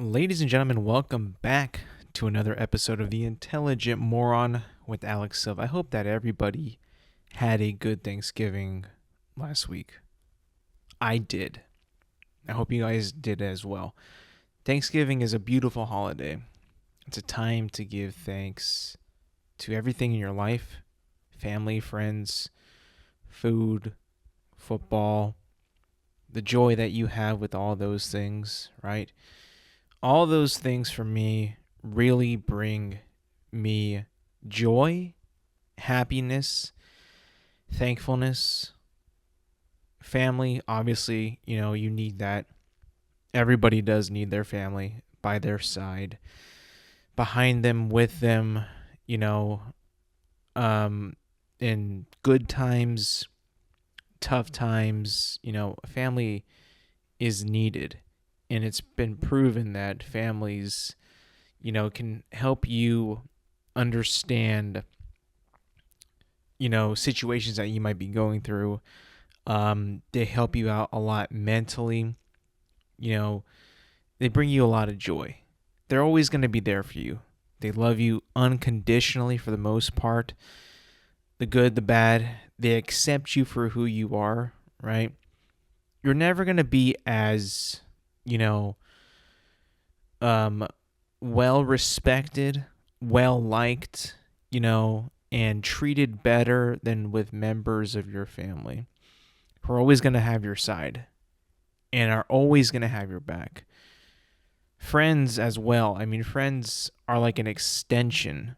Ladies and gentlemen, welcome back to another episode of the Intelligent Moron with Alex Silva. I hope that everybody had a good Thanksgiving last week. I did. I hope you guys did as well. Thanksgiving is a beautiful holiday. It's a time to give thanks to everything in your life: family, friends, food, football, the joy that you have with all those things, right? All those things for me really bring me joy, happiness, thankfulness, family. Obviously, you need that. Everybody does need their family by their side, behind them, with them, you know, um, in good times, tough times, family is needed. And it's been proven that families, can help you understand, situations that you might be going through. They help you out a lot mentally. You know, they bring you a lot of joy. They're always going to be there for you. They love you unconditionally for the most part. The good, the bad, they accept you for who you are, right? You're never going to be as, you know, um, well respected, well liked, and treated better than with members of your family who are always going to have your side and are always going to have your back. Friends as well. I mean, friends are like an extension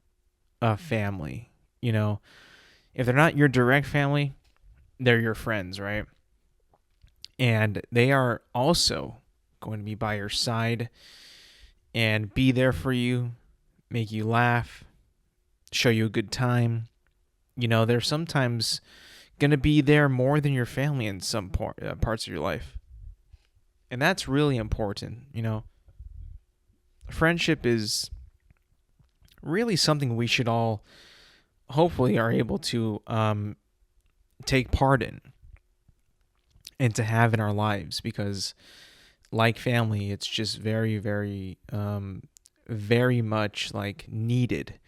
of family. If they're not your direct family, they're your friends, right? And they are also going to be by your side and be there for you, make you laugh, show you a good time. They're sometimes going to be there more than your family in some parts of your life. And that's really important. Friendship is really something we should all hopefully are able to take part in and to have in our lives, because like family, it's just very, very, very much like needed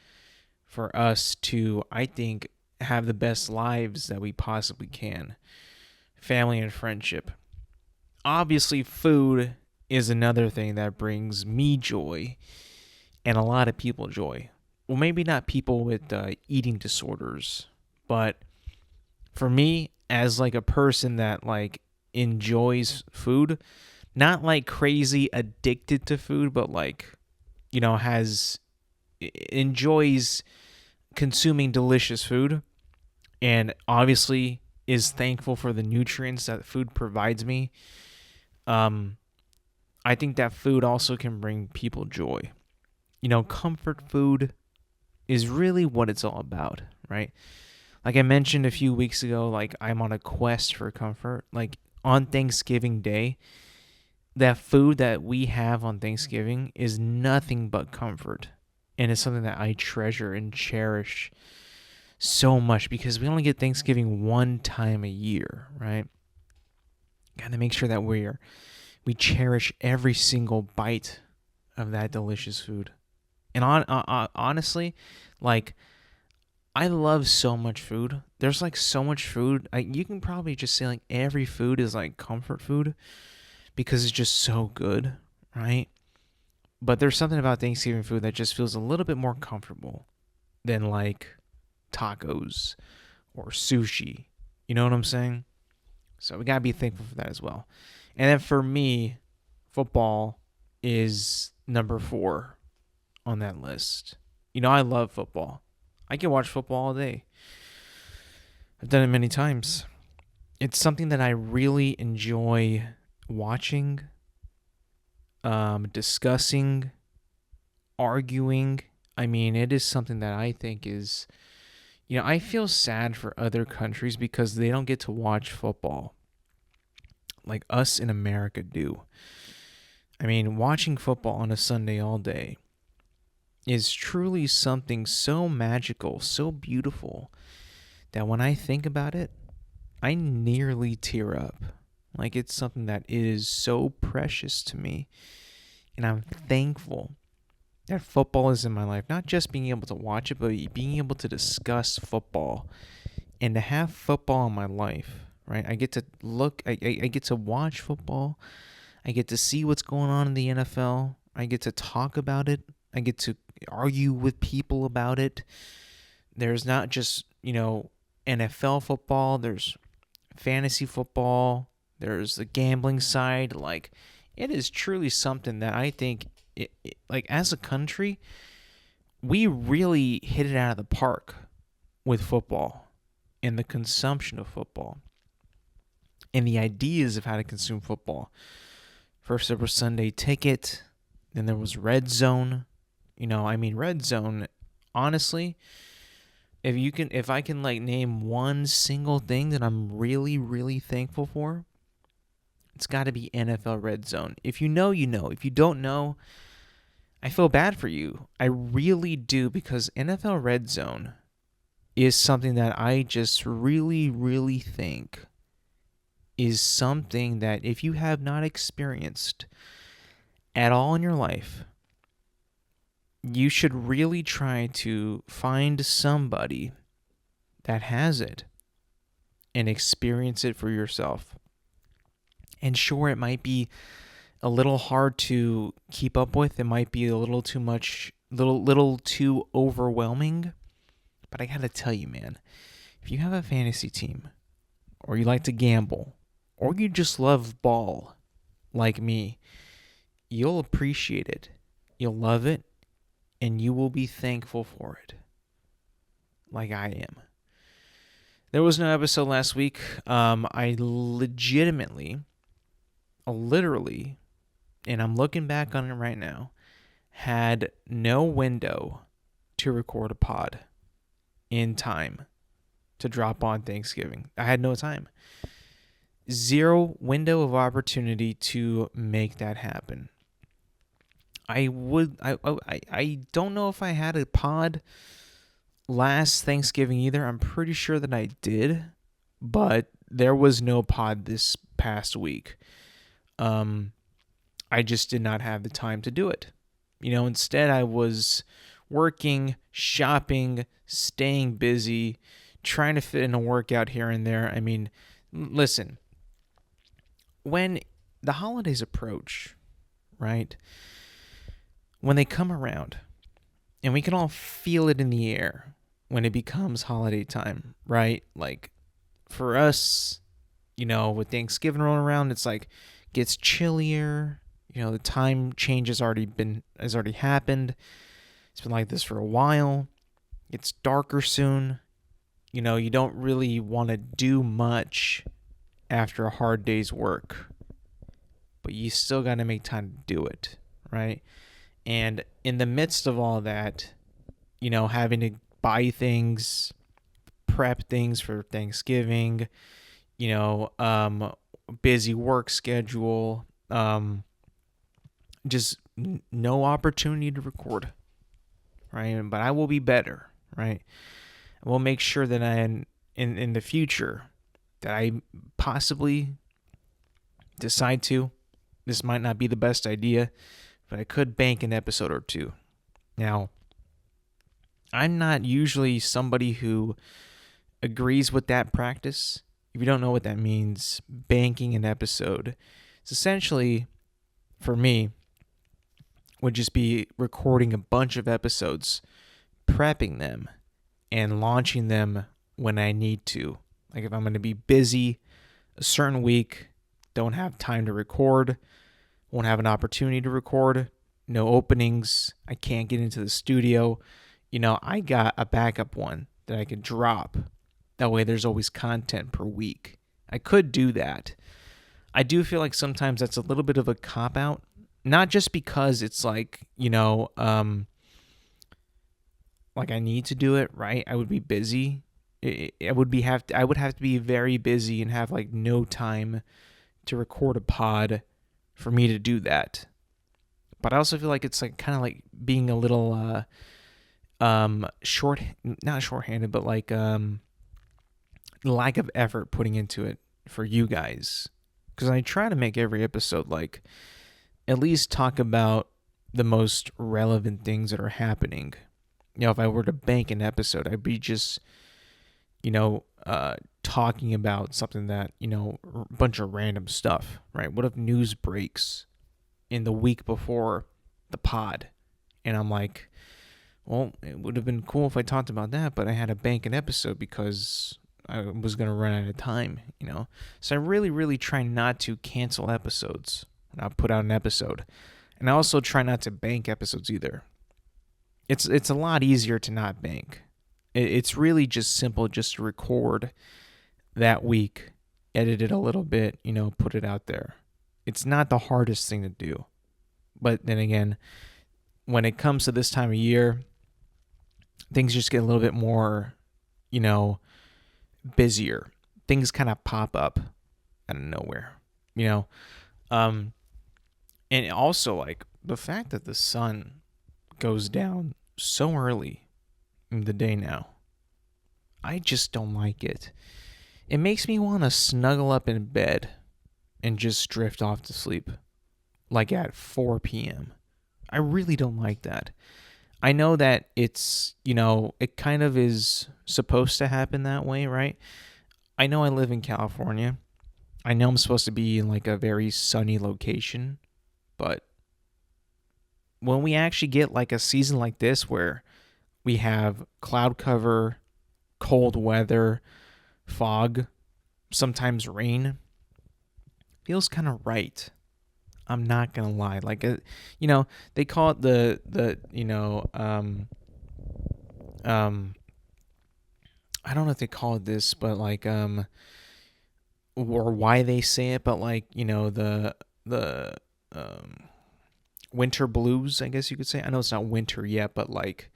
for us to, I think, have the best lives that we possibly can. Family and friendship. Obviously, food is another thing that brings me joy and a lot of people joy. Well, maybe not people with eating disorders, but for me, as like a person that like enjoys food, not like crazy addicted to food, but like, has enjoys consuming delicious food, and obviously is thankful for the nutrients that food provides me. I think that food also can bring people joy. Comfort food is really what it's all about, right? Like I mentioned a few weeks ago, like I'm on a quest for comfort. Like on Thanksgiving Day, that food that we have on Thanksgiving is nothing but comfort. And it's something that I treasure and cherish so much, because we only get Thanksgiving one time a year, right? Got to make sure that we cherish every single bite of that delicious food. And honestly, like, I love so much food. There's like so much food. You can probably just say like every food is like comfort food because it's just so good, right? But there's something about Thanksgiving food that just feels a little bit more comfortable than like tacos or sushi. You know what I'm saying? So we got to be thankful for that as well. And then for me, football is number 4 on that list. I love football. I can watch football all day. I've done it many times. It's something that I really enjoy watching, discussing, arguing. I mean, it is something that I think is, I feel sad for other countries because they don't get to watch football like us in America do. I mean, watching football on a Sunday all day is truly something so magical, so beautiful, that when I think about it, I nearly tear up. Like, it's something that is so precious to me. And I'm thankful that football is in my life. Not just being able to watch it, but being able to discuss football and to have football in my life, right? I get to I get to watch football. I get to see what's going on in the NFL. I get to talk about it. I get to argue with people about it. There's not just, NFL football, there's fantasy football, there's the gambling side. Like, it is truly something that I think, like, as a country, we really hit it out of the park with football and the consumption of football and the ideas of how to consume football. First, there was Sunday Ticket, then there was Red Zone. Red Zone, honestly, if I can like name one single thing that I'm really, really thankful for, it's got to be NFL Red Zone. If you know, you know. If you don't know, I feel bad for you. I really do, because NFL Red Zone is something that I just really, really think is something that if you have not experienced at all in your life, you should really try to find somebody that has it and experience it for yourself. And sure, it might be a little hard to keep up with. It might be a little too much, little too overwhelming. But I gotta tell you, man, if you have a fantasy team, or you like to gamble, or you just love ball like me, you'll appreciate it. You'll love it. And you will be thankful for it, like I am. There was no episode last week. I literally, and I'm looking back on it right now, had no window to record a pod in time to drop on Thanksgiving. I had no time. Zero window of opportunity to make that happen. I don't know if I had a pod last Thanksgiving either. I'm pretty sure that I did, but there was no pod this past week. I just did not have the time to do it. Instead I was working, shopping, staying busy, trying to fit in a workout here and there. I mean, listen, when the holidays approach, right? When they come around, and we can all feel it in the air when it becomes holiday time, right? Like, for us, with Thanksgiving rolling around, it's like gets chillier. The time change has already happened. It's been like this for a while. It's darker soon. You don't really want to do much after a hard day's work, but you still got to make time to do it, right? And in the midst of all that, having to buy things, prep things for Thanksgiving, busy work schedule, just no opportunity to record, right? But I will be better, right? I will make sure that in the future that I possibly decide to. This might not be the best idea, but I could bank an episode or two. Now, I'm not usually somebody who agrees with that practice. If you don't know what that means, banking an episode, it's essentially, for me, would just be recording a bunch of episodes, prepping them, and launching them when I need to. Like if I'm going to be busy a certain week, don't have time to record, won't have an opportunity to record, no openings, I can't get into the studio, I got a backup one that I could drop. That way there's always content per week. I could do that. I do feel like sometimes that's a little bit of a cop-out, not just because it's like, like I need to do it, right? I would be busy. I would have to be very busy and have like no time to record a pod for me to do that. But I also feel like it's like kind of like being a little not shorthanded, but like lack of effort putting into it for you guys. Because I try to make every episode like at least talk about the most relevant things that are happening. If I were to bank an episode, I'd be just, talking about something that, a bunch of random stuff, right? What if news breaks in the week before the pod? And I'm like, well, it would have been cool if I talked about that, but I had to bank an episode because I was going to run out of time. So I really, really try not to cancel episodes when I put out an episode. And I also try not to bank episodes either. It's a lot easier to not bank. It's really just simple just to record that week, edit it a little bit, put it out there. It's not the hardest thing to do. But then again, when it comes to this time of year, things just get a little bit more, busier. Things kind of pop up out of nowhere. And also, like, the fact that the sun goes down so early in the day now, I just don't like it. It makes me want to snuggle up in bed and just drift off to sleep, like at 4 p.m. I really don't like that. I know that it's, it kind of is supposed to happen that way, right? I know I live in California. I know I'm supposed to be in like a very sunny location, but when we actually get like a season like this where we have cloud cover, cold weather, fog, sometimes rain, feels kind of right. I'm not gonna lie. Like, they call it I don't know if they call it this, but like, or why they say it, but like, the winter blues, I guess you could say. I know it's not winter yet, but like,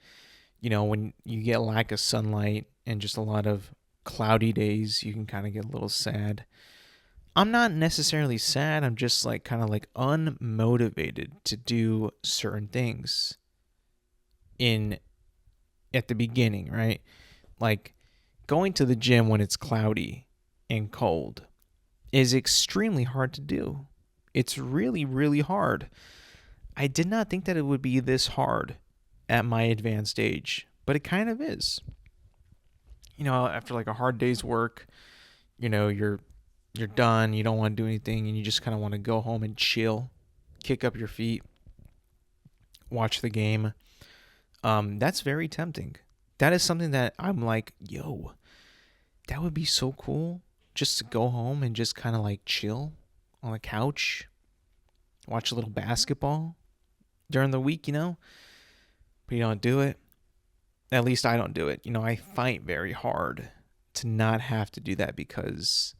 when you get lack of sunlight and just a lot of cloudy days, you can kind of get a little sad. I'm not necessarily sad. I'm just like kind of like unmotivated to do certain things at the beginning, right? Like going to the gym when it's cloudy and cold is extremely hard to do. It's really, really hard. I did not think that it would be this hard at my advanced age, but it kind of is. After like a hard day's work, you're done, you don't want to do anything, and you just kind of want to go home and chill, kick up your feet, watch the game. That's very tempting. That is something that I'm like, yo, that would be so cool just to go home and just kind of like chill on the couch, watch a little basketball during the week, but you don't do it. At least I don't do it. I fight very hard to not have to do that because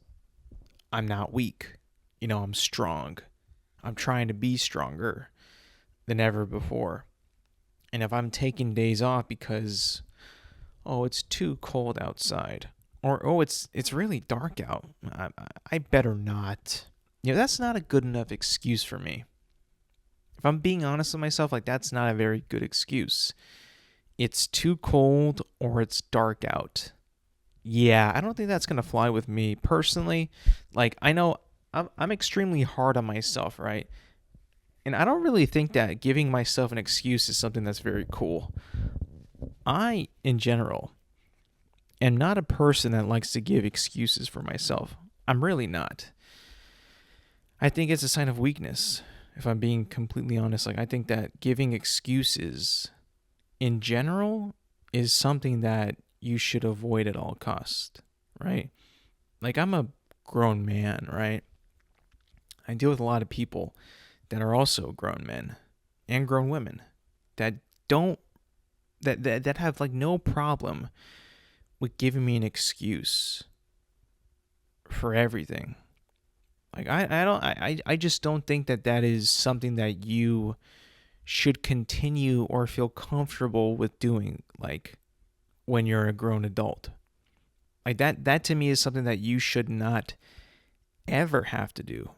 I'm not weak. I'm strong. I'm trying to be stronger than ever before. And if I'm taking days off because, it's too cold outside, or, it's really dark out, I better not. That's not a good enough excuse for me. If I'm being honest with myself, like, that's not a very good excuse. It's too cold or it's dark out. Yeah, I don't think that's going to fly with me personally. Like, I know I'm extremely hard on myself, right? And I don't really think that giving myself an excuse is something that's very cool. I, in general, am not a person that likes to give excuses for myself. I'm really not. I think it's a sign of weakness, if I'm being completely honest. Like, I think that giving excuses in general is something that you should avoid at all costs, right? Like, I'm a grown man, right? I deal with a lot of people that are also grown men and grown women that don't that have like no problem with giving me an excuse for everything. Like, I just don't think that is something that you should continue or feel comfortable with doing, like, when you're a grown adult. Like, that to me is something that you should not ever have to do.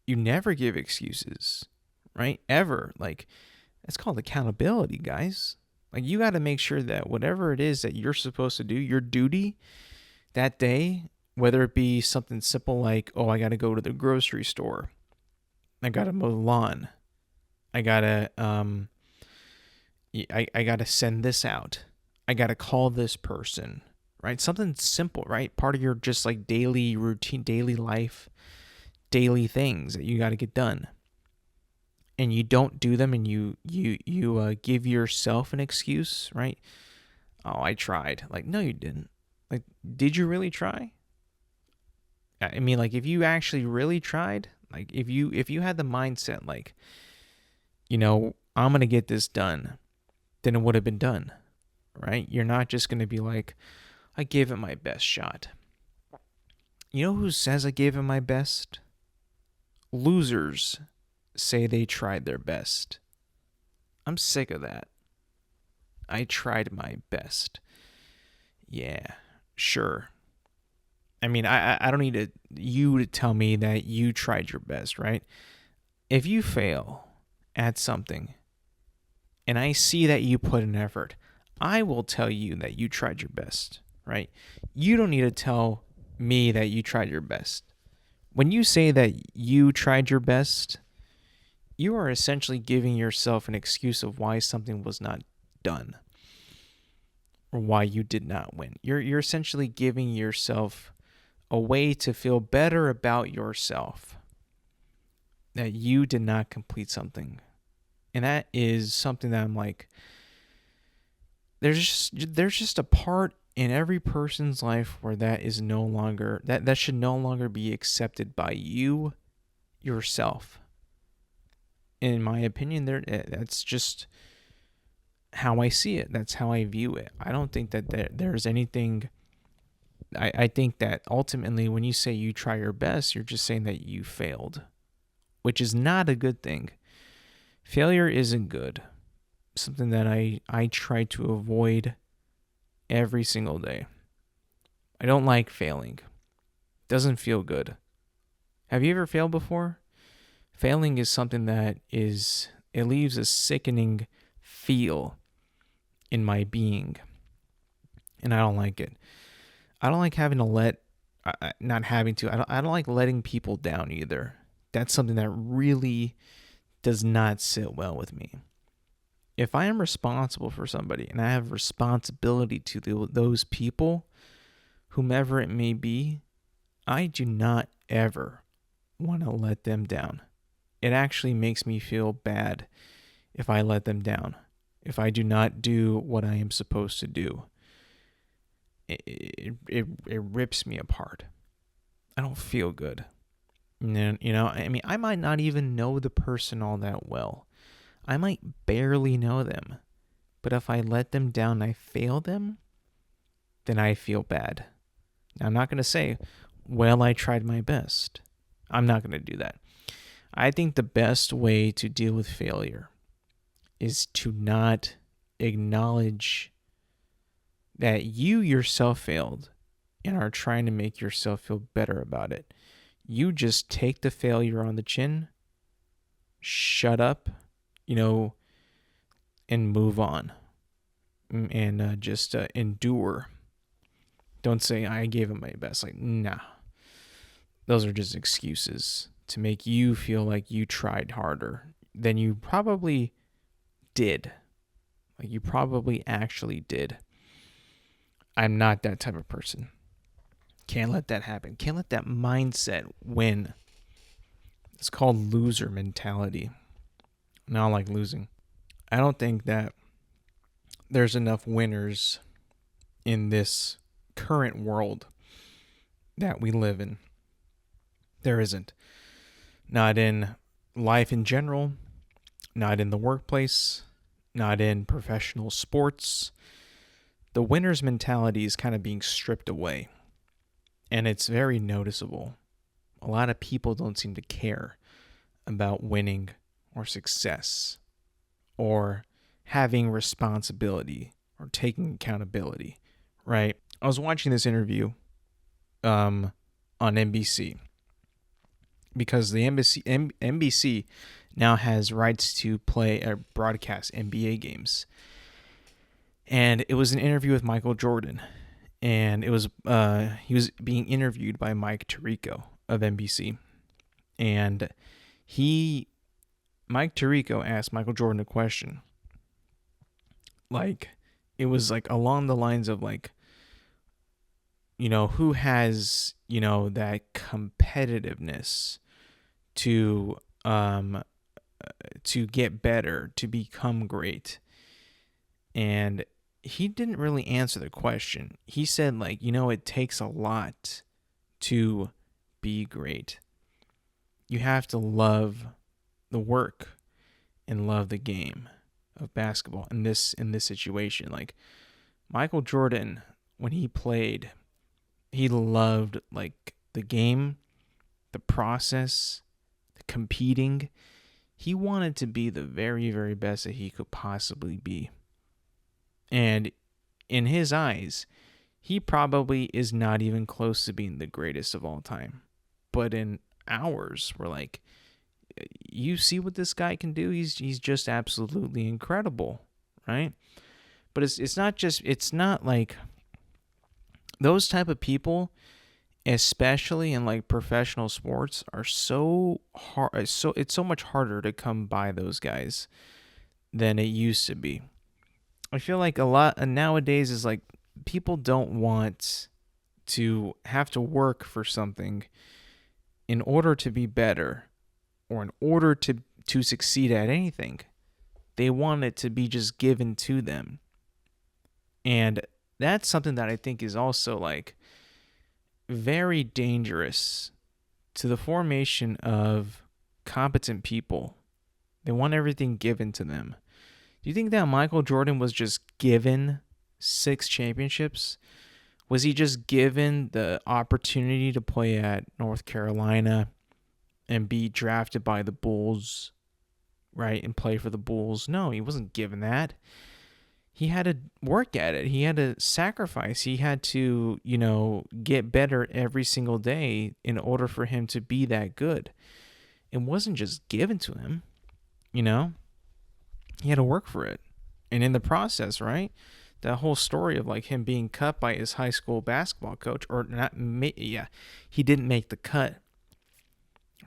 You never give excuses, right? Ever. Like, it's called accountability, guys. Like, you got to make sure that whatever it is that you're supposed to do, your duty that day, whether it be something simple like, I got to go to the grocery store, I got to mow the lawn, I gotta I gotta send this out. I gotta call this person, right? Something simple, right? Part of your just like daily routine, daily life, daily things that you gotta get done, and you don't do them, and you give yourself an excuse, right? Oh, I tried. Like, no, you didn't. Like, did you really try? I mean, like, if you actually really tried, like, if you had the mindset, like, I'm gonna get this done, then it would have been done, right? You're not just gonna be like, I gave it my best shot. You know who says I gave it my best? Losers say they tried their best. I'm sick of that. I tried my best. Yeah, sure. I mean, I don't need you to tell me that you tried your best, right? If you fail at something and I see that you put an effort, I will tell you that you tried your best, right? You don't need to tell me that you tried your best. When you say that you tried your best, you are essentially giving yourself an excuse of why something was not done or why you did not win. You're essentially giving yourself a way to feel better about yourself that you did not complete something. And that is something that I'm like, there's just a part in every person's life where that is no longer that should no longer be accepted by you yourself. In my opinion, that's just how I see it. That's how I view it. I don't think that there's anything. I think that ultimately, when you say you try your best, you're just saying that you failed, which is not a good thing. Failure isn't good. Something that I try to avoid every single day. I don't like failing. Doesn't feel good. Have you ever failed before? Failing is something it leaves a sickening feel in my being. And I don't like it. I don't like having to not having to. I don't like letting people down either. That's something that really does not sit well with me. If I am responsible for somebody and I have responsibility to those people, whomever it may be, I do not ever want to let them down. It actually makes me feel bad if I let them down, if I do not do what I am supposed to do. It rips me apart. I don't feel good. I mean, I might not even know the person all that well. I might barely know them. But if I let them down and I fail them, then I feel bad. Now, I'm not going to say, well, I tried my best. I'm not going to do that. I think the best way to deal with failure is to not acknowledge that you yourself failed and are trying to make yourself feel better about it. You just take the failure on the chin, shut up, and move on, and just endure. Don't say, I gave it my best. Like, nah. Those are just excuses to make you feel like you tried harder than you probably did. Like, you probably actually did. I'm not that type of person. Can't let that happen. Can't let that mindset win. It's called loser mentality. And I don't like losing. I don't think that there's enough winners in this current world that we live in. There isn't. Not in life in general, not in the workplace, not in professional sports. The winner's mentality is kind of being stripped away. And it's very noticeable. A lot of people don't seem to care about winning or success or having responsibility or taking accountability, right? I was watching this interview on NBC because the NBC now has rights to play or broadcast NBA games. And it was an interview with Michael Jordan. And it was he was being interviewed by Mike Tirico of NBC. And he Mike Tirico asked Michael Jordan a question. Like, it was like along the lines of like, who has, that competitiveness to get better, to become great. And he didn't really answer the question. He said like, it takes a lot to be great. You have to love the work and love the game of basketball in this situation. Like Michael Jordan, when he played, he loved like the game, the process, the competing. He wanted to be the very, very best that he could possibly be. And in his eyes, he probably is not even close to being the greatest of all time. But in ours, we're like, you see what this guy can do? He's just absolutely incredible, right? But it's not like those type of people, especially in like professional sports, are so hard. It's so much harder to come by those guys than it used to be. I feel like a lot nowadays is like people don't want to have to work for something in order to be better or in order to succeed at anything. They want it to be just given to them. And that's something that I think is also like very dangerous to the formation of competent people. They want everything given to them. Do you think that Michael Jordan was just given 6 championships? Was he just given the opportunity to play at North Carolina and be drafted by the Bulls, right, and play for the Bulls? No, he wasn't given that. He had to work at it. He had to sacrifice. He had to, get better every single day in order for him to be that good. It wasn't just given to him, He had to work for it. And in the process, right, that whole story of like him being cut by his high school basketball coach, or not, he didn't make the cut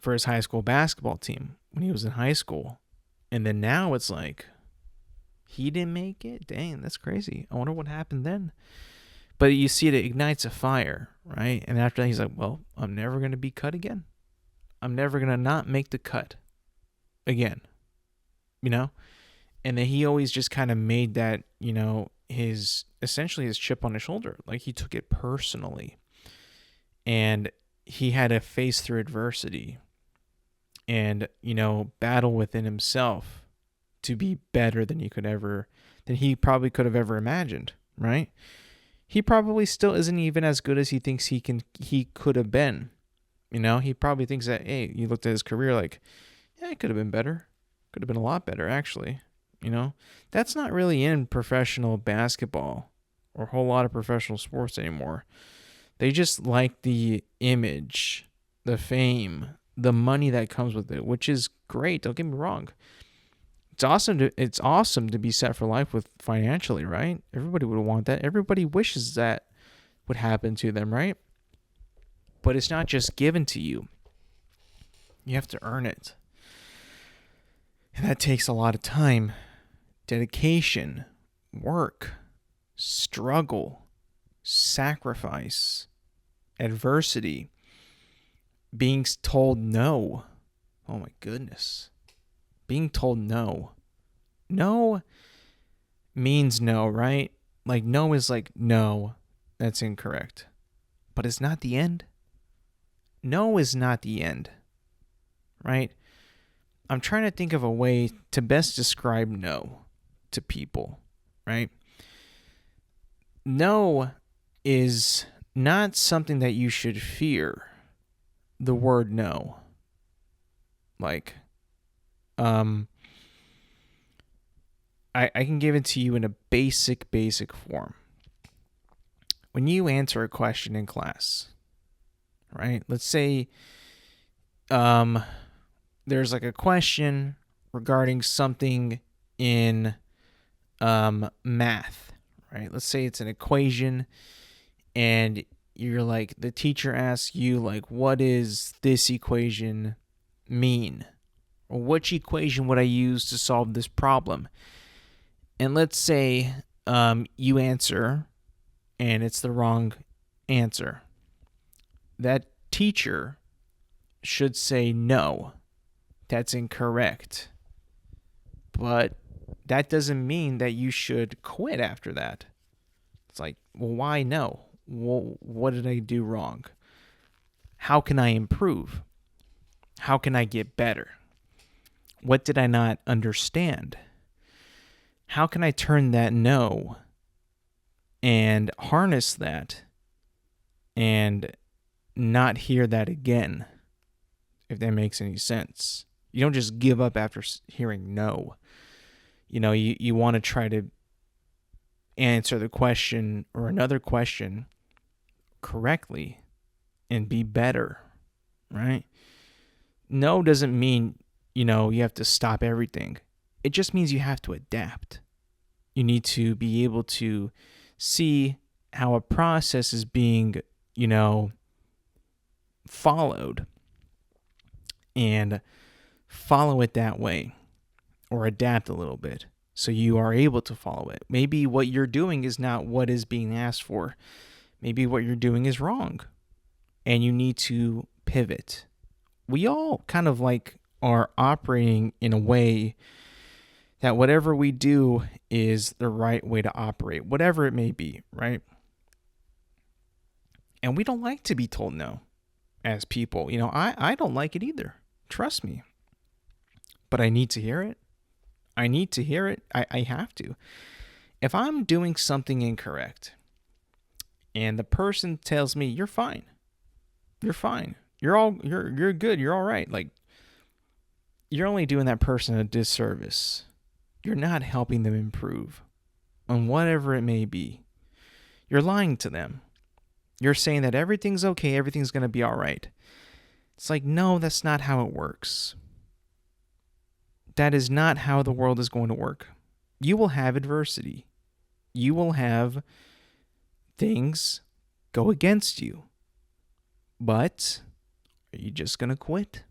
for his high school basketball team when he was in high school. And then now it's like, he didn't make it? Dang, that's crazy. I wonder what happened then. But you see it ignites a fire, right? And after that, he's like, well, I'm never going to be cut again. I'm never going to not make the cut again, And then he always just kind of made that, essentially his chip on his shoulder. Like he took it personally. And he had to face through adversity and, battle within himself to be better than he probably could have ever imagined, right? He probably still isn't even as good as he thinks he could have been. He probably thinks that, hey, you looked at his career like, yeah, it could have been better. Could have been a lot better, actually. That's not really in professional basketball or a whole lot of professional sports anymore. They just like the image, the fame, the money that comes with it, which is great. Don't get me wrong. It's awesome to be set for life with financially, right? Everybody would want that. Everybody wishes that would happen to them, right? But it's not just given to you. You have to earn it. And that takes a lot of time, dedication, work, struggle, sacrifice, adversity, being told no. Oh my goodness. Being told no. No means no, right? Like no is like no, that's incorrect. But it's not the end. No is not the end, right? I'm trying to think of a way to best describe no to people, right? No is not something that you should fear. The word no. Like, I can give it to you in a basic form. When you answer a question in class, right? Let's say there's like a question regarding something in math, right? Let's say it's an equation and you're like, the teacher asks you like, what does this equation mean, Or which equation would I use to solve this problem? And let's say you answer and it's the wrong answer. That teacher should say, no, that's incorrect. But that doesn't mean that you should quit after that. It's like, well, why no? Well, what did I do wrong? How can I improve? How can I get better? What did I not understand? How can I turn that no and harness that and not hear that again, if that makes any sense? You don't just give up after hearing no. You want to try to answer the question or another question correctly and be better, right? No doesn't mean, you have to stop everything. It just means you have to adapt. You need to be able to see how a process is being, followed and follow it that way, or adapt a little bit so you are able to follow it. Maybe what you're doing is not what is being asked for. Maybe what you're doing is wrong and you need to pivot. We all kind of are operating in a way that whatever we do is the right way to operate, whatever it may be, right? And we don't like to be told no as people. I don't like it either. Trust me. But I need to hear it. I need to hear it. I have to. If I'm doing something incorrect and the person tells me, you're fine. You're fine. You're good. You're all right. You're only doing that person a disservice. You're not helping them improve on whatever it may be. You're lying to them. You're saying that everything's okay, everything's going to be all right. It's like, no, that's not how it works. That is not how the world is going to work. You will have adversity. You will have things go against you. But are you just going to quit?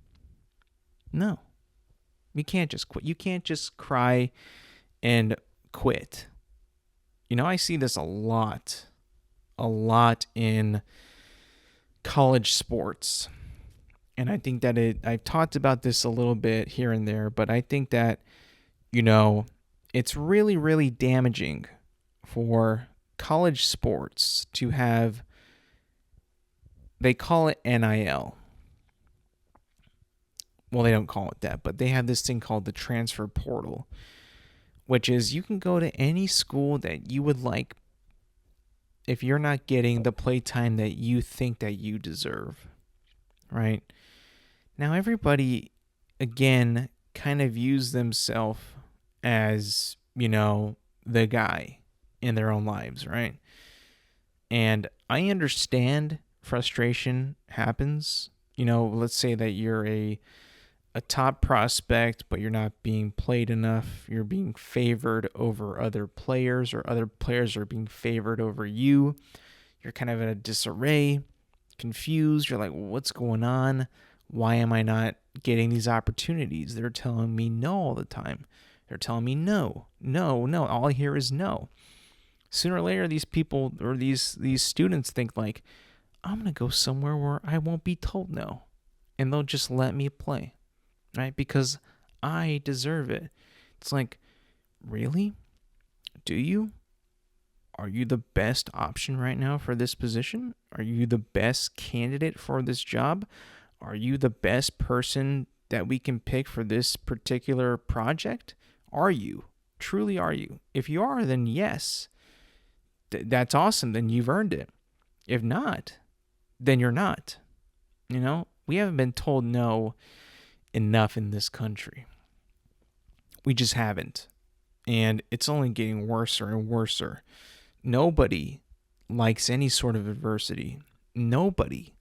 No. You can't just quit. You can't just cry and quit. I see this a lot in college sports. And I think that I've talked about this a little bit here and there, but I think that, it's really, really damaging for college sports to have, they call it NIL. Well, they don't call it that, but they have this thing called the transfer portal, which is you can go to any school that you would like if you're not getting the play time that you think that you deserve, right? Now, everybody, again, kind of views themselves as, the guy in their own lives, right? And I understand frustration happens. Let's say that you're a top prospect, but you're not being played enough. You're being favored over other players, or other players are being favored over you. You're kind of in a disarray, confused. You're like, what's going on? Why am I not getting these opportunities? They're telling me no all the time. They're telling me no. All I hear is no. Sooner or later, these people or these students think I'm going to go somewhere where I won't be told no. And they'll just let me play, right? Because I deserve it. It's like, really? Do you? Are you the best option right now for this position? Are you the best candidate for this job? Are you the best person that we can pick for this particular project? Are you? Truly are you? If you are, then yes. That's awesome. Then you've earned it. If not, then you're not. We haven't been told no enough in this country. We just haven't. And it's only getting worse and worse. Nobody likes any sort of adversity. Nobody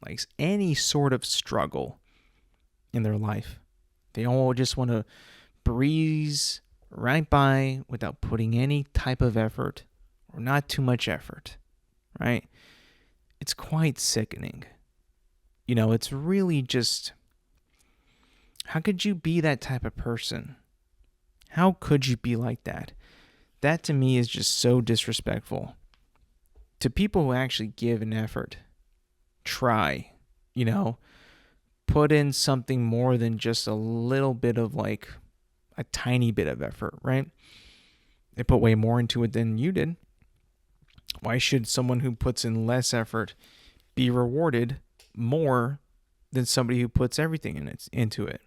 likes any sort of struggle in their life. They all just want to breeze right by without putting any type of effort, or not too much effort, right? It's quite sickening. It's really just, How could you be that type of person? How could you be like that? That to me is just so disrespectful to people who actually give an effort, try, put in something more than just a little bit of like a tiny bit of effort, right? They put way more into it than you did. Why should someone who puts in less effort be rewarded more than somebody who puts everything into it?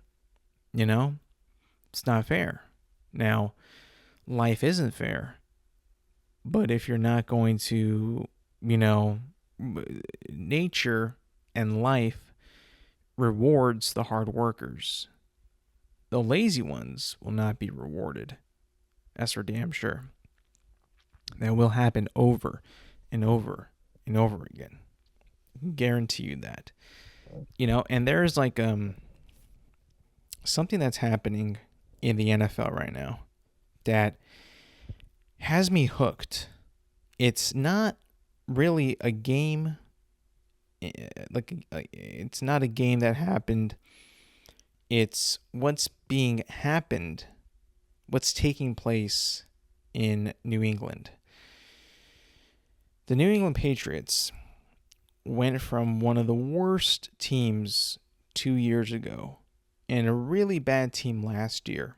It's not fair. Now, life isn't fair, but if you're not going to, nature and life rewards the hard workers. The lazy ones will not be rewarded. That's for damn sure. That will happen over and over and over again. I can guarantee you that. And there's like something that's happening in the NFL right now that has me hooked. It's not really a game. It's not a game that happened. It's what's taking place in New England. The New England Patriots went from one of the worst teams 2 years ago and a really bad team last year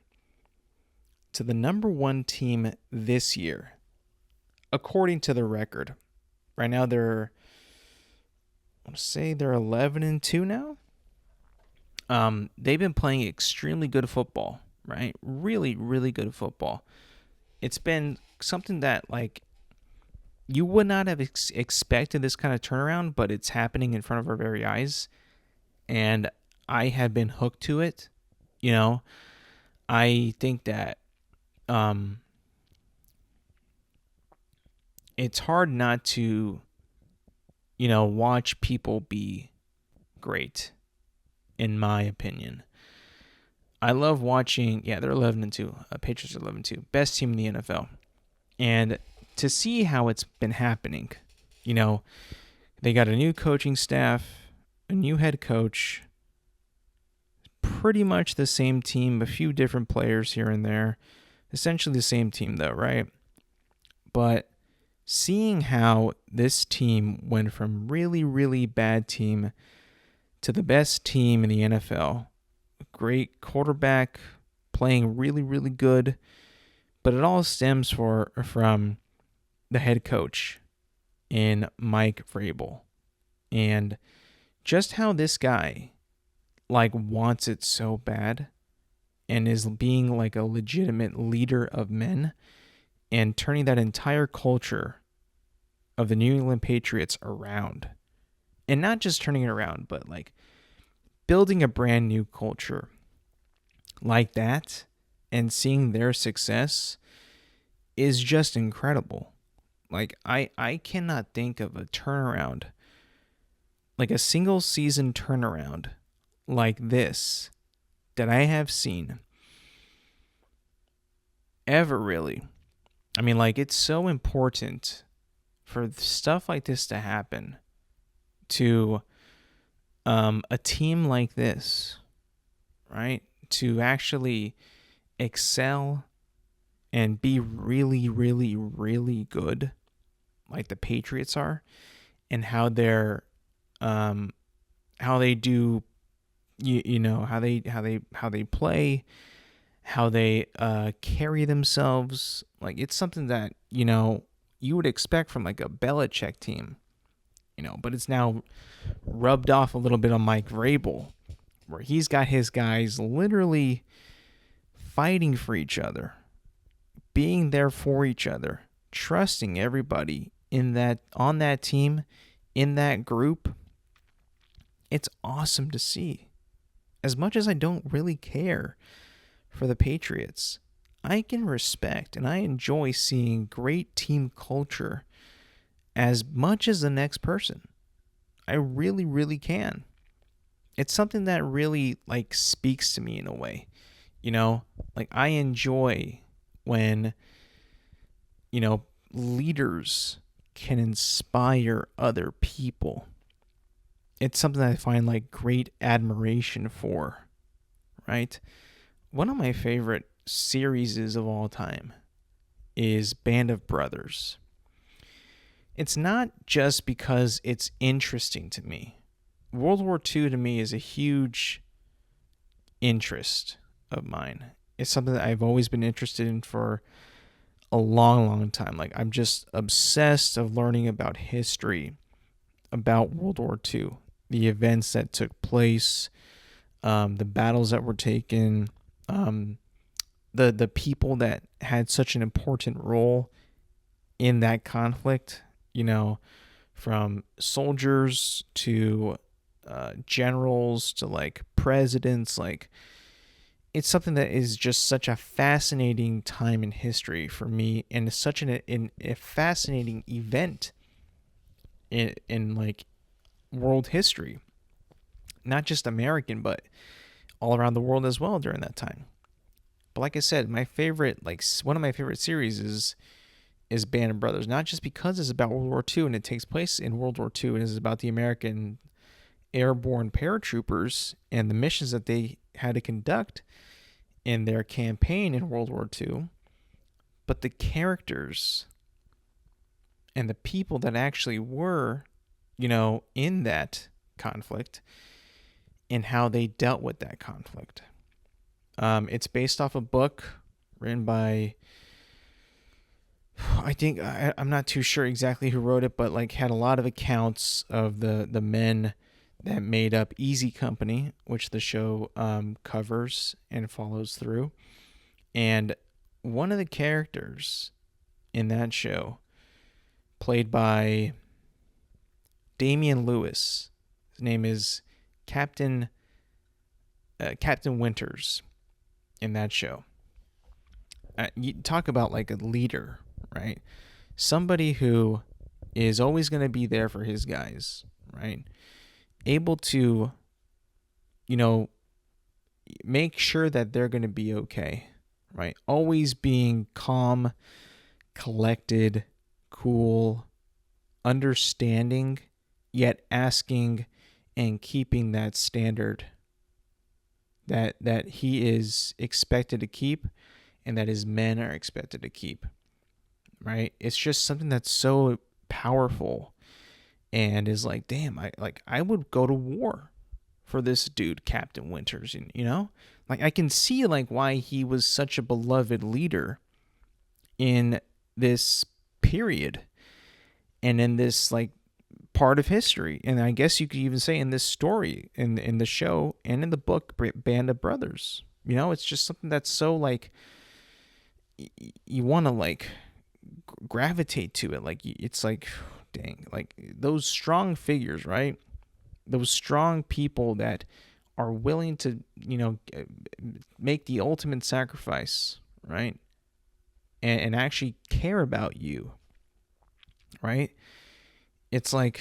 to the number one team this year, according to the record. Right now they're 11-2 now. They've been playing extremely good football, right? Really, really good football. It's been something that like you would not have expected this kind of turnaround, but it's happening in front of our very eyes. And I have been hooked to it. I think that it's hard not to, watch people be great, in my opinion. I love watching, they're 11-2. Patriots are 11-2. Best team in the NFL. And to see how it's been happening, they got a new coaching staff, a new head coach, pretty much the same team, a few different players here and there. Essentially the same team though, right? But seeing how this team went from really, really bad team to the best team in the NFL, great quarterback, playing really, really good, but it all stems from the head coach in Mike Vrabel. And just how this guy wants it so bad and is being like a legitimate leader of men and turning that entire culture of the New England Patriots around. And not just turning it around, but building a brand new culture like that and seeing their success is just incredible. I cannot think of a turnaround, a single season turnaround like this that I have seen ever, really. I mean, it's so important for stuff like this to happen to a team like this, right? To actually excel and be really, really, really good, like the Patriots are, and how they're, how they do, how they play, how they carry themselves. It's something that you would expect from a Belichick team, but it's now rubbed off a little bit on Mike Vrabel, where he's got his guys literally fighting for each other, being there for each other, trusting everybody on that team, in that group. It's awesome to see. As much as I don't really care for the Patriots, I can respect and I enjoy seeing great team culture as much as the next person. I really, really can. It's something that really speaks to me in a way. I enjoy when leaders can inspire other people. It's something that I find great admiration for, right? One of my favorite series of all time is Band of Brothers. It's not just because it's interesting to me. World War II to me is a huge interest of mine. It's something that I've always been interested in for a long, long time. Like, I'm just obsessed of learning about history, about World War II, the events that took place, the battles that were taken, the people that had such an important role in that conflict. From soldiers to generals to like presidents. Like, it's something that is just such a fascinating time in history for me, and such a fascinating event in like world history, not just American, but all around the world as well during that time. But like I said, one of my favorite series is Band of Brothers, not just because it's about World War II and it takes place in World War II and it's about the American airborne paratroopers and the missions that they had to conduct in their campaign in World War II, but the characters and the people that actually were, in that conflict and how they dealt with that conflict. It's based off a book written by, I'm not too sure exactly who wrote it, but like had a lot of accounts of the men that made up Easy Company, which the show covers and follows through. And one of the characters in that show, played by Damian Lewis, his name is Captain Winters in that show. You talk about like a leader, right? Somebody who is always going to be there for his guys, right? Able to, make sure that they're going to be okay, right? Always being calm, collected, cool, understanding, yet asking and keeping that standard that he is expected to keep and that his men are expected to keep, right? It's just something that's so powerful and is like, damn, I would go to war for this dude, Captain Winters, like I can see like why he was such a beloved leader in this period and in this like part of history, and I guess you could even say in this story, in the show and in the book Band of Brothers. It's just something that's so like you want to like gravitate to it. Like, it's like, dang, like those strong figures, right? Those strong people that are willing to, make the ultimate sacrifice, right? And actually care about you, right? It's like,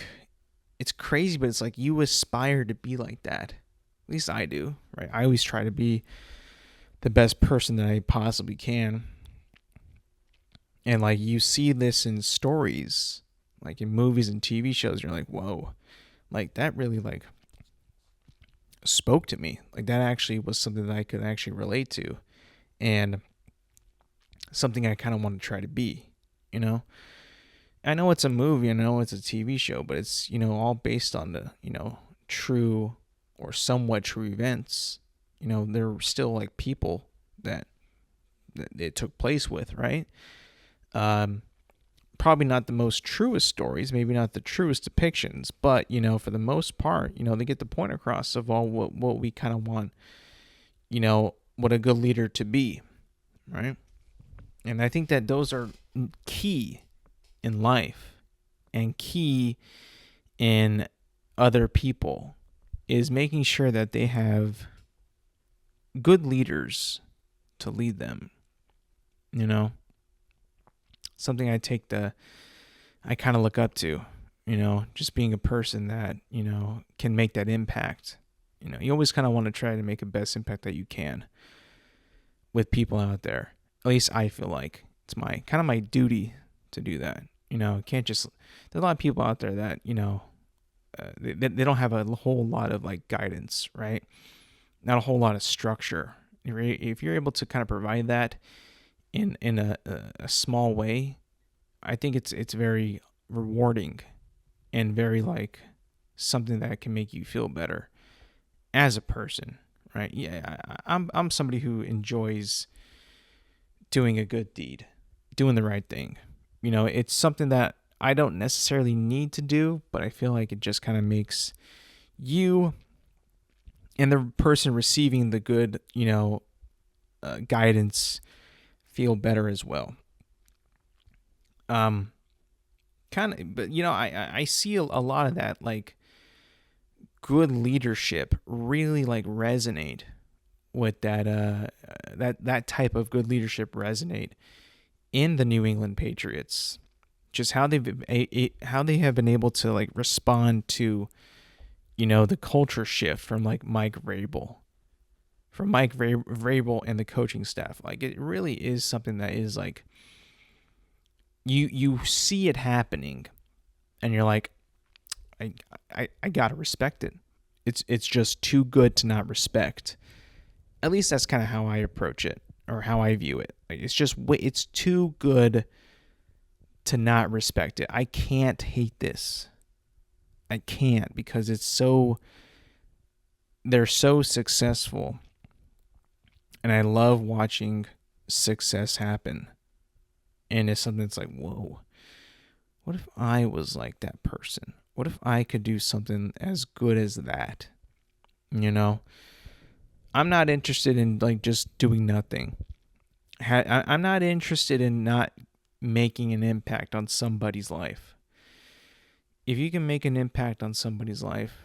it's crazy, but it's like you aspire to be like that. At least I do, right? I always try to be the best person that I possibly can. And like you see this in stories, like in movies and TV shows, you're like, whoa, like that really like spoke to me. Like that actually was something that I could actually relate to, and something I kind of want to try to be, I know it's a movie, I know it's a TV show, but it's, all based on the, true or somewhat true events. They're still like people that it took place with, right? Probably not the most truest stories, maybe not the truest depictions, but for the most part, they get the point across of all what we kind of want, what a good leader to be, right? And I think that those are key in life and key in other people, is making sure that they have good leaders to lead them, something I kind of look up to, just being a person that, can make that impact. You always kind of want to try to make the best impact that you can with people out there. At least I feel like it's my duty to do that. Can't just, there's a lot of people out there that, they don't have a whole lot of like guidance, right? not a whole lot of structure. If you're able to kind of provide that in a small way, I think it's very rewarding and very like something that can make you feel better as a person, right? Yeah, I'm somebody who enjoys doing a good deed, doing the right thing. It's something that I don't necessarily need to do, but I feel like it just kind of makes you and the person receiving the good, guidance feel better as well. Kind of, but I see a lot of that, like good leadership really like resonate with that type of good leadership resonate in the New England Patriots. Just how they have been able to like respond to the culture shift from like Mike Vrabel, and the coaching staff. Like it really is something that is like you see it happening, and you're like, I gotta respect it. It's just too good to not respect. At least that's kind of how I approach it, or how I view it. Like it's too good to not respect it. I can't hate this. I can't, because they're so successful, and I love watching success happen. And it's something that's like, whoa, what if I was like that person? What if I could do something as good as that? I'm not interested in like just doing nothing. I'm not interested in not making an impact on somebody's life. If you can make an impact on somebody's life,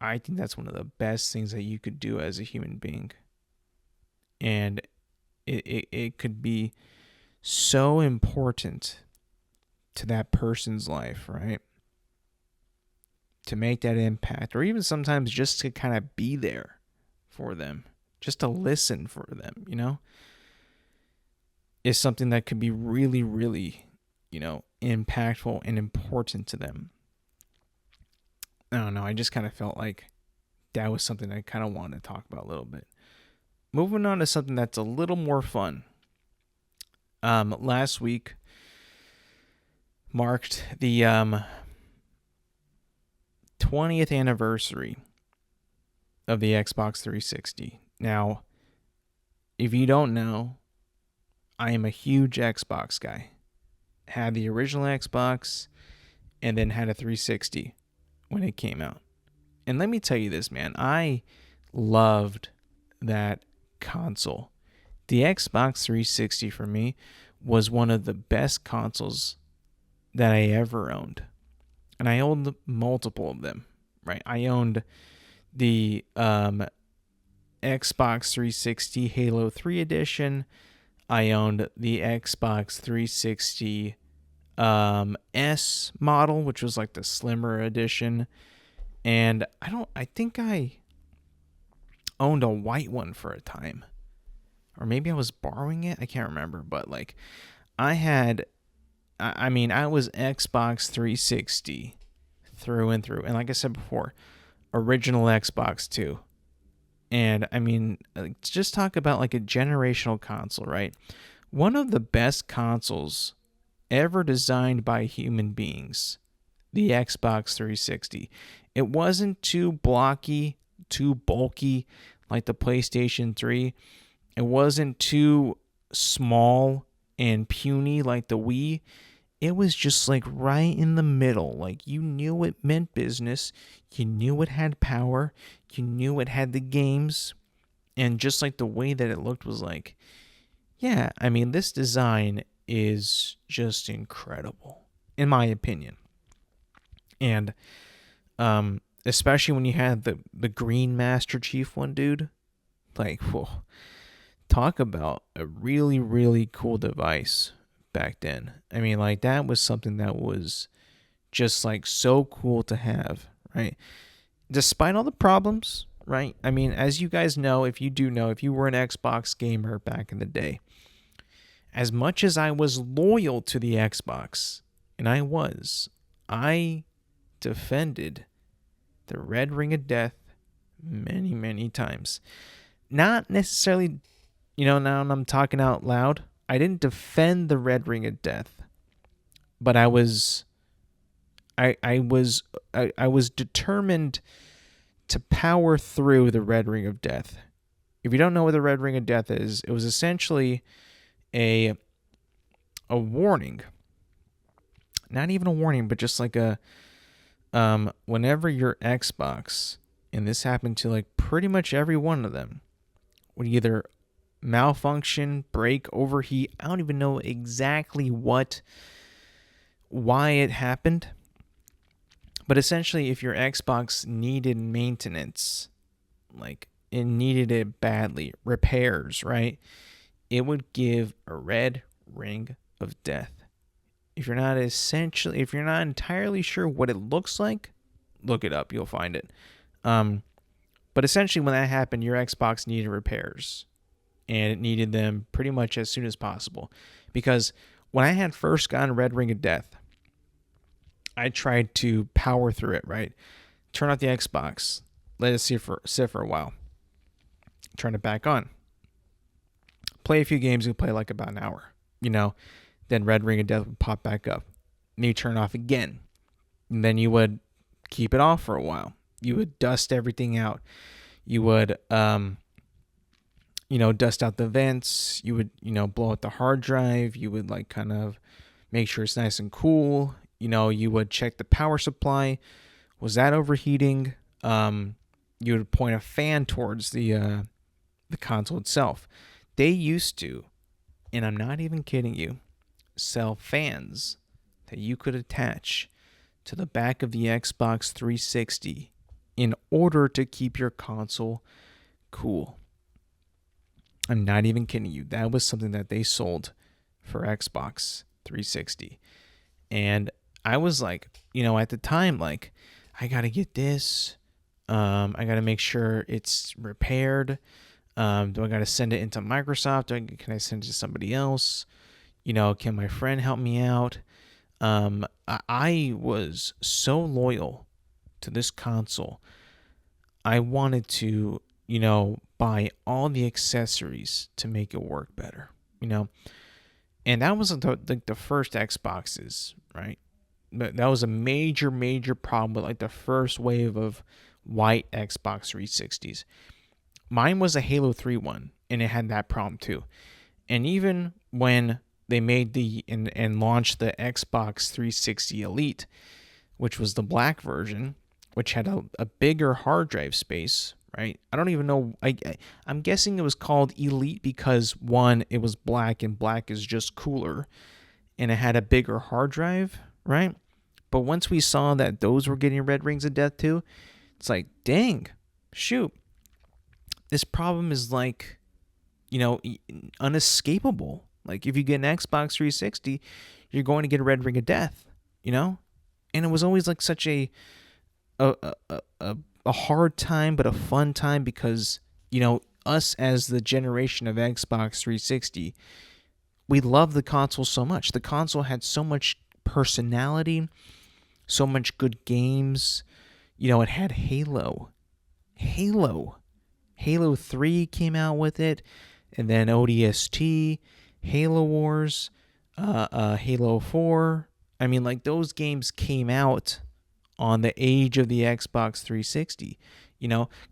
I think that's one of the best things that you could do as a human being. And it could be so important to that person's life, right? To make that impact, or even sometimes just to kind of be there for them, just to listen for them, is something that could be really, really, impactful and important to them. I don't know. I just kind of felt like that was something I kind of wanted to talk about a little bit. Moving on to something that's a little more fun. Last week marked the 20th anniversary of the Xbox 360. Now, if you don't know, I am a huge Xbox guy. Had the original Xbox and then had a 360 when it came out. And let me tell you this, man, I loved that console. The Xbox 360 for me was one of the best consoles that I ever owned. And I owned multiple of them, right? I owned the Xbox 360 Halo 3 edition. I owned the Xbox 360 S model, which was like the slimmer edition. And I think I owned a white one for a time. Or maybe I was borrowing it. I can't remember. But like I was Xbox 360 through and through. And like I said before, original Xbox too. And just talk about like a generational console, right? One of the best consoles ever designed by human beings, the Xbox 360. It wasn't too blocky, too bulky like the PlayStation 3. It wasn't too small and puny like the Wii. It was just like right in the middle. Like you knew it meant business. You knew it had power. You knew it had the games. And just like the way that it looked was like, yeah, this design is just incredible, in my opinion. And especially when you had the Green Master Chief one, dude. Like, whoa. Talk about a really, really cool device back then. That was something that was just like so cool to have, right? Despite all the problems, right? As you guys know, if you were an Xbox gamer back in the day, as much as I was loyal to the Xbox, and I defended the Red Ring of Death many, many times. Not necessarily, now I'm talking out loud. I didn't defend the red ring of death, but I was determined to power through the red ring of death. If you don't know what the red ring of death is, it was essentially a warning. Not even a warning, but just like a whenever your Xbox, and this happened to like pretty much every one of them, would either malfunction, break, overheat. I don't even know exactly why it happened. But essentially, if your Xbox needed maintenance, like it needed it badly, repairs, right? It would give a red ring of death. If you're not entirely sure what it looks like, look it up. You'll find it. But essentially, when that happened, your Xbox needed repairs, and it needed them pretty much as soon as possible. Because when I had first gotten Red Ring of Death, I tried to power through it, right? Turn off the Xbox, let it sit for a while, turn it back on, play a few games, and play like about an hour, Then Red Ring of Death would pop back up. And you turn it off again. And then you would keep it off for a while. You would dust everything out. You would, dust out the vents. You would, blow out the hard drive. You would like kind of make sure it's nice and cool. You would check the power supply. Was that overheating? You would point a fan towards the console itself. They used to, and I'm not even kidding you, sell fans that you could attach to the back of the Xbox 360 in order to keep your console cool. I'm not even kidding you. That was something that they sold for Xbox 360. And I was like, at the time, like, I got to get this. I got to make sure it's repaired. Do I got to send it into Microsoft? Can I send it to somebody else? Can my friend help me out? I was so loyal to this console. I wanted to, buy all the accessories to make it work better, And that was the first Xboxes, right? That was a major, major problem with like the first wave of white Xbox 360s. Mine was a Halo 3 one, and it had that problem too. And even when they made and launched the Xbox 360 Elite, which was the black version, which had a bigger hard drive space, right? I don't even know. I'm guessing it was called Elite because, one, it was black, and black is just cooler, and it had a bigger hard drive, right? But once we saw that those were getting red rings of death too, it's like, dang, shoot. This problem is like, unescapable. Like if you get an Xbox 360, you're going to get a red ring of death, And it was always like such a hard time, but a fun time because, us as the generation of Xbox 360, we love the console so much. The console had so much personality, so much good games. It had Halo 3 came out with it, and then ODST, Halo Wars, Halo 4. I mean, like, those games came out on the age of the Xbox 360.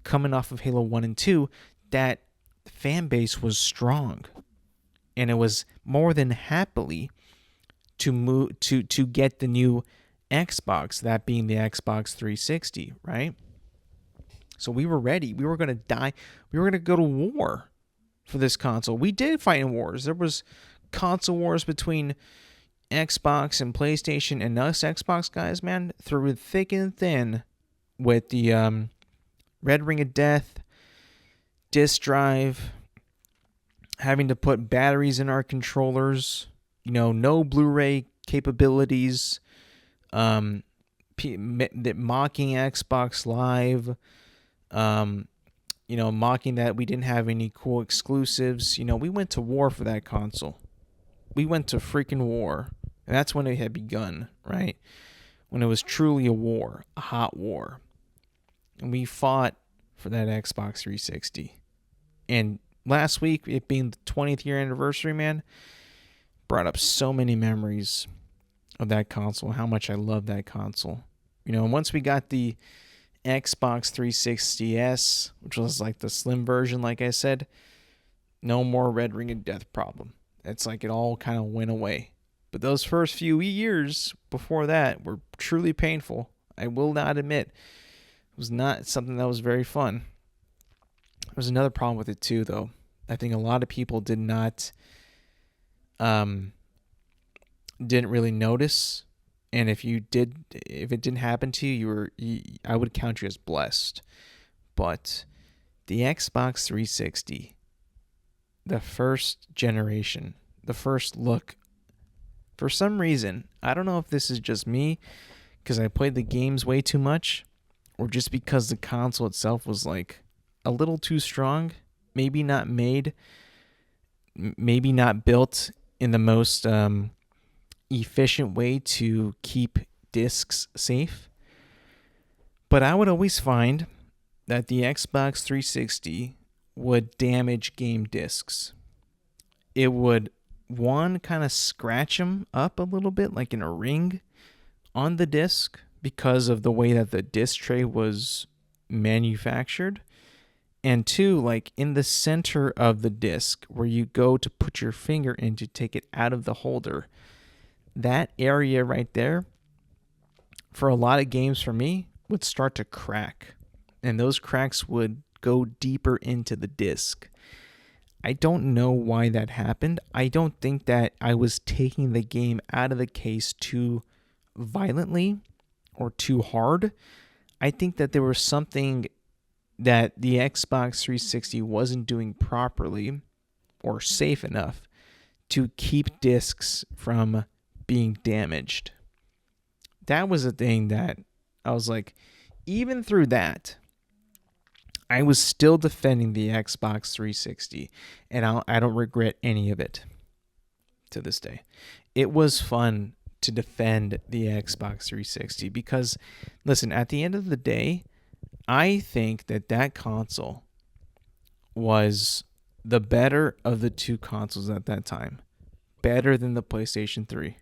Coming off of Halo 1 and 2, that fan base was strong. And it was more than happily to get the new Xbox, that being the Xbox 360, right? So we were ready. We were going to die. We were going to go to war for this console. We did fight in wars. There was console wars between Xbox and PlayStation and us Xbox guys, man, through thick and thin with the Red Ring of Death, disk drive, having to put batteries in our controllers, no Blu-ray capabilities, mocking Xbox Live, mocking that we didn't have any cool exclusives. We went to war for that console. We went to freaking war. And that's when it had begun, right? When it was truly a war, a hot war. And we fought for that Xbox 360. And last week, it being the 20th year anniversary, man, brought up so many memories of that console, how much I love that console. And once we got the Xbox 360S, which was like the slim version, like I said, no more red ring of death problem. It's like it all kind of went away. But those first few years before that were truly painful. I will not admit. It was not something that was very fun. There was another problem with it too, though. I think a lot of people didn't really notice. And if it didn't happen to you, I would count you as blessed. But the Xbox 360, the first generation, the first look, for some reason, I don't know if this is just me, because I played the games way too much, or just because the console itself was like a little too strong, maybe not built in the most efficient way to keep discs safe. But I would always find that the Xbox 360 would damage game discs. It would, one, kind of scratch them up a little bit, like in a ring on the disc, because of the way that the disc tray was manufactured. And two, like in the center of the disc, where you go to put your finger in to take it out of the holder, that area right there, for a lot of games for me, would start to crack. And those cracks would go deeper into the disc. I don't know why that happened. I don't think that I was taking the game out of the case too violently or too hard. I think that there was something that the Xbox 360 wasn't doing properly or safe enough to keep discs from being damaged. That was a thing that I was like, even through that, I was still defending the Xbox 360, and I don't regret any of it to this day. It was fun to defend the Xbox 360 because, listen, at the end of the day, I think that console was the better of the two consoles at that time. Better than the PlayStation 3.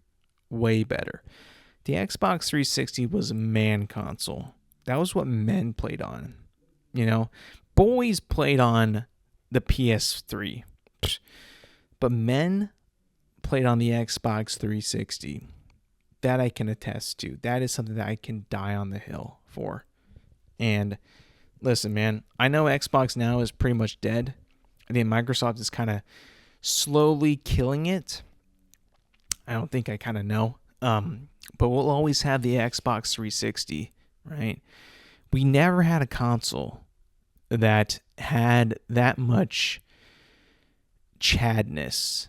Way better. The Xbox 360 was a man console. That was what men played on. Boys played on the PS3. But men played on the Xbox 360. That I can attest to. That is something that I can die on the hill for. And listen, man, I know Xbox now is pretty much dead. I think Microsoft is kind of slowly killing it. I don't think I kind of know. But we'll always have the Xbox 360, right? We never had a console that had that much chadness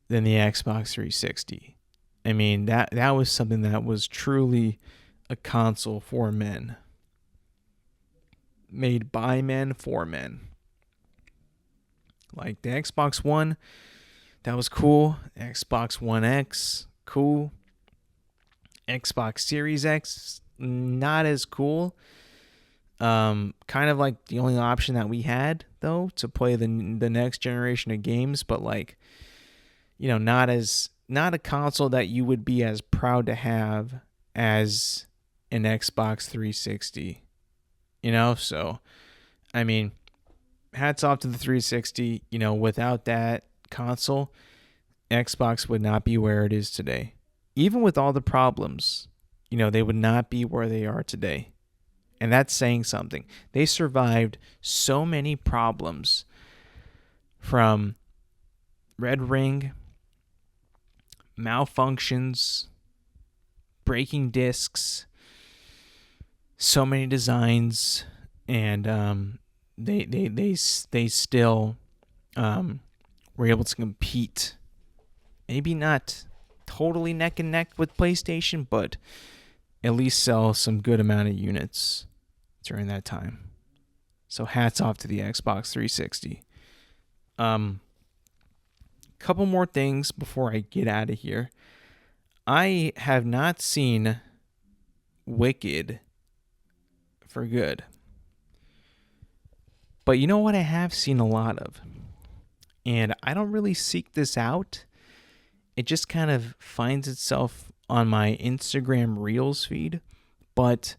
than the Xbox 360. I mean, that was something that was truly a console for men. Made by men for men. Like the Xbox One, that was cool. Xbox One X, cool. Xbox Series X, not as cool. Kind of like the only option that we had, though, to play the next generation of games, but like, not a console that you would be as proud to have as an Xbox 360. So, I mean, hats off to the 360. Without that console, Xbox would not be where it is today. Even with all the problems, they would not be where they are today. And that's saying something. They survived so many problems, from red ring, malfunctions, breaking discs, so many designs, and they still were able to compete. Maybe not totally neck and neck with PlayStation, but at least sell some good amount of units during that time. So hats off to the Xbox 360. Couple more things before I get out of here. I have not seen Wicked for good. But you know what I have seen a lot of? And I don't really seek this out. It just kind of finds itself on my Instagram Reels feed. But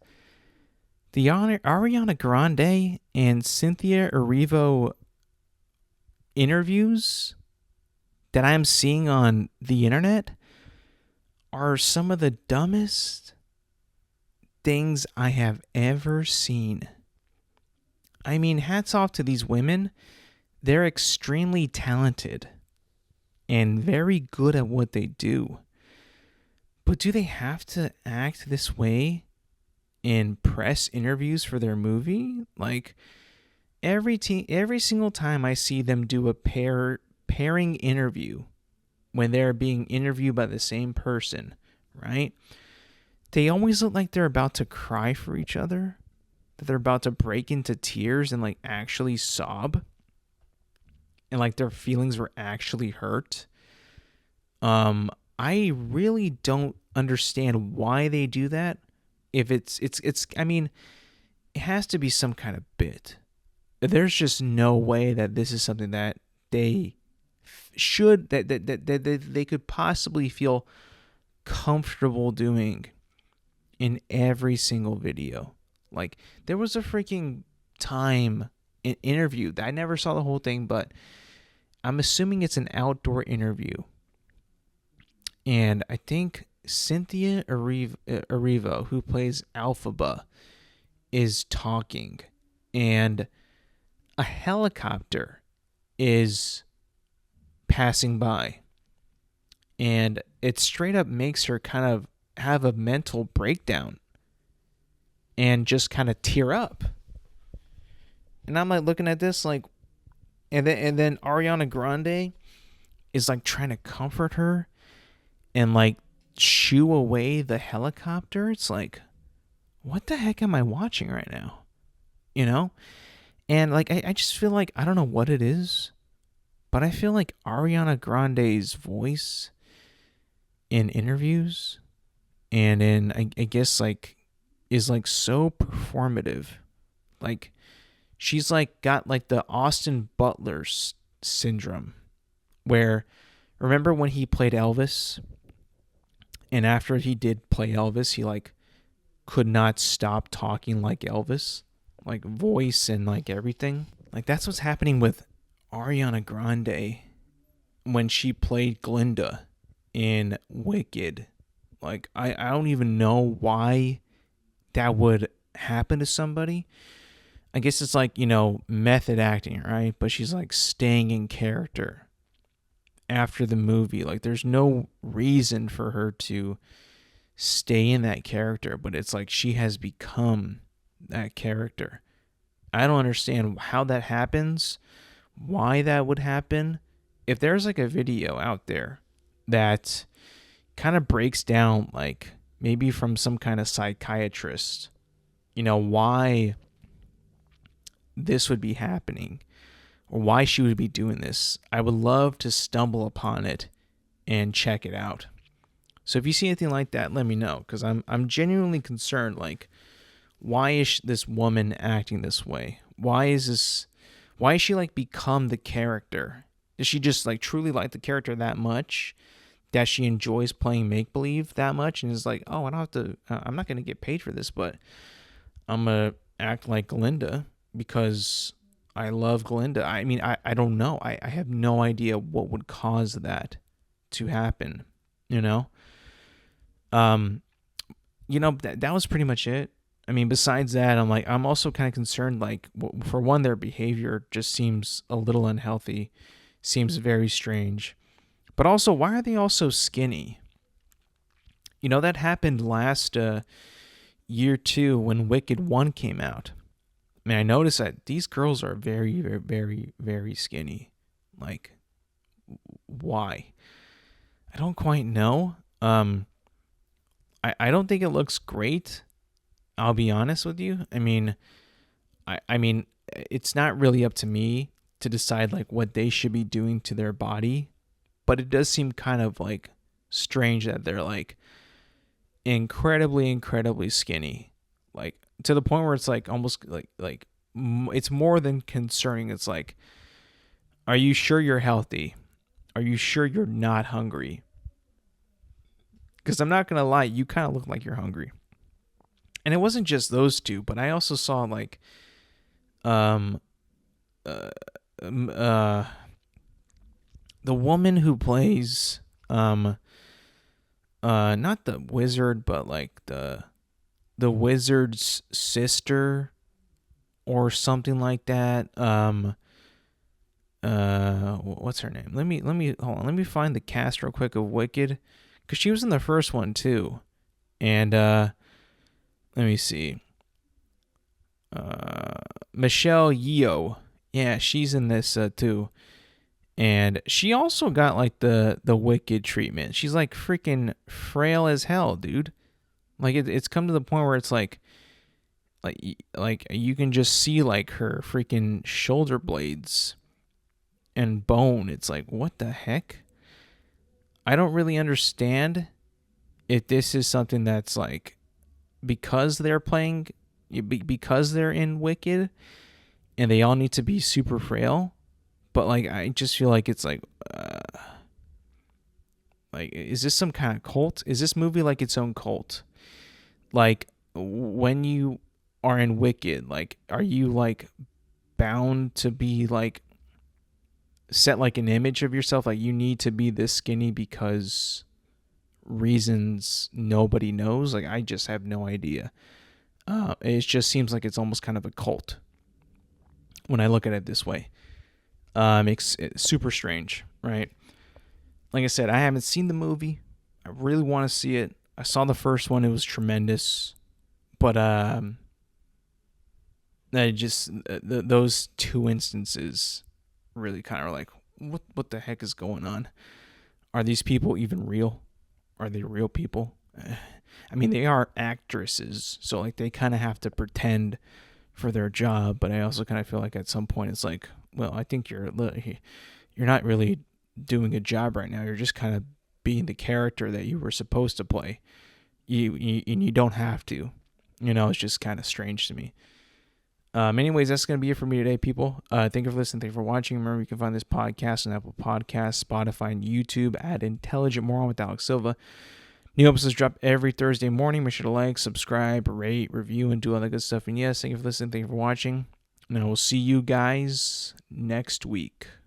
the Ariana Grande and Cynthia Erivo interviews that I'm seeing on the internet are some of the dumbest things I have ever seen. I mean, hats off to these women. They're extremely talented and very good at what they do. But do they have to act this way in press interviews for their movie? Like every single time I see them do a pairing interview when they're being interviewed by the same person, right? They always look like they're about to cry for each other, that they're about to break into tears and like actually sob, and like their feelings were actually hurt. I really don't understand why they do that. If it's I mean, it has to be some kind of bit. There's just no way that this is something that they should that they could possibly feel comfortable doing in every single video. Like there was a freaking time in interview that I never saw the whole thing, but I'm assuming it's an outdoor interview. And I think Cynthia Erivo, who plays Alphaba, is talking, and a helicopter is passing by, and it straight up makes her kind of have a mental breakdown and just kind of tear up. And I'm like looking at this like, and then Ariana Grande is like trying to comfort her and like shoo away the helicopter. It's like, what the heck am I watching right now? You know? And like I just feel like, I don't know what it is, but I feel like Ariana Grande's voice in interviews and in I guess like is like so performative. Like she's like got like the Austin Butler syndrome, where remember when he played Elvis, and after he did play Elvis, he like could not stop talking like Elvis, like voice and like everything. Like that's what's happening with Ariana Grande when she played Glinda in Wicked. Like I don't even know why that would happen to somebody. I guess it's like, you know, method acting, right? But she's like staying in character after the movie. Like there's no reason for her to stay in that character, but it's like she has become that character. I don't understand how that happens, why that would happen. If there's like a video out there that kind of breaks down, like maybe from some kind of psychiatrist, you know, why this would be happening or why she would be doing this, I would love to stumble upon it and check it out. So if you see anything like that, let me know, because I'm genuinely concerned. Like, why is this woman acting this way? Why is she like become the character? Does she just like truly like the character that much that she enjoys playing make believe that much and is like, oh, I don't have to. I'm not gonna get paid for this, but I'm gonna act like Glinda because I love Glinda. I mean, I don't know. I have no idea what would cause that to happen, you know? That was pretty much it. I mean, besides that, I'm also kind of concerned, like, for one, their behavior just seems a little unhealthy, seems very strange. But also, why are they all so skinny? You know, that happened last year too when Wicked 1 came out. I mean, I noticed that these girls are very, very, very, very skinny. Like, why? I don't quite know. I don't think it looks great. I'll be honest with you. I mean, it's not really up to me to decide like what they should be doing to their body, but it does seem kind of like strange that they're like incredibly, incredibly skinny, like to the point where it's like almost like it's more than concerning. It's like, are you sure you're healthy? Are you sure you're not hungry? Because I'm not gonna lie, you kind of look like you're hungry. And it wasn't just those two, but I also saw like um uh, um, uh the woman who plays not the wizard, but like the wizard's sister or something like that. What's her name? Let me hold on. Let me find the cast real quick of Wicked, because she was in the first one too. And let me see. Michelle Yeoh, yeah, she's in this too. And she also got like the Wicked treatment. She's like freaking frail as hell, dude. Like it's come to the point where it's like like you can just see like her freaking shoulder blades and bone. It's like, what the heck? I don't really understand if this is something that's like because they're playing, because they're in Wicked and they all need to be super frail. But like I just feel like it's like is this some kind of cult? Is this movie like its own cult? Like when you are in Wicked, like are you like bound to be like set like an image of yourself, like you need to be this skinny because reasons nobody knows? Like I just have no idea. It just seems like it's almost kind of a cult when I look at it this way. It's super strange, right? Like I said, I haven't seen the movie. I really want to see it. I saw the first one; it was tremendous, but I just those two instances really kind of like, what the heck is going on? Are these people even real? Are they real people? I mean, they are actresses, so like they kind of have to pretend for their job. But I also kind of feel like at some point it's like, well, I think you're not really doing a job right now. You're just kind of being the character that you were supposed to play. And you don't have to. It's just kind of strange to me. Anyways, that's going to be it for me today, people. Thank you for listening. Thank you for watching. Remember, you can find this podcast on Apple Podcasts, Spotify, and YouTube at Intelligent Moron with Alex Silva. New episodes drop every Thursday morning. Make sure to like, subscribe, rate, review, and do all that good stuff. And yes, thank you for listening. Thank you for watching. And I will see you guys next week.